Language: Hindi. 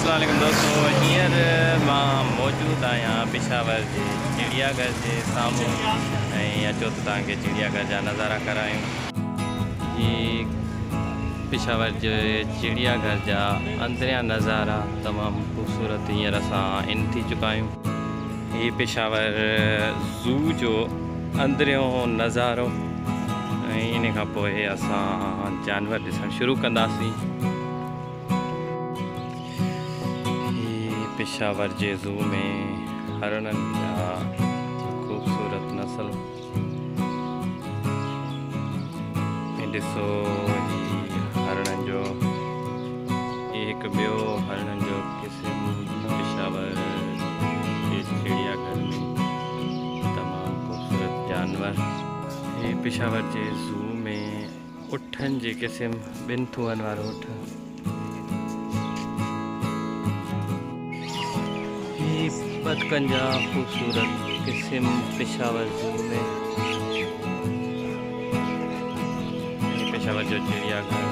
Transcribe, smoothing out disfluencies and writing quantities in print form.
अस्सलाम वालेकुम दोस्तों, हींअर मां मौजूद आहियां पेशावर जे चिड़ियाघर जे साम्हूं ऐं अचो त तव्हांखे चिड़ियाघर जा नज़ारा करायूं। ही पेशावर जे चिड़ियाघर जा अंदरियां नज़ारा तमामु ख़ूबसूरत हींअर असां इन थी चुका आहियूं। ही पेशावर ज़ू जो अंदरियों नज़ारो ऐं इन खां पोइ असां जानवर ॾिसणु शुरू कंदासीं। पेशावर जे ज़ू में हरणनि जा ख़ूबसूरत नस्ल ॾिसो। ही हरणनि जो हिकु ॿियो हरणनि जो क़िस्म पेशावर जे चिड़ियाघर में तमामु ख़ूबसूरत जानवर। ही पेशावर जे ज़ू में उठनि जी क़िस्म, ॿिनि थूअनि वारो उठ। बतकनि जा ख़ूबसूरत क़िस्म पेशावर ज़ू में। पेशावर जो चिड़ियाघर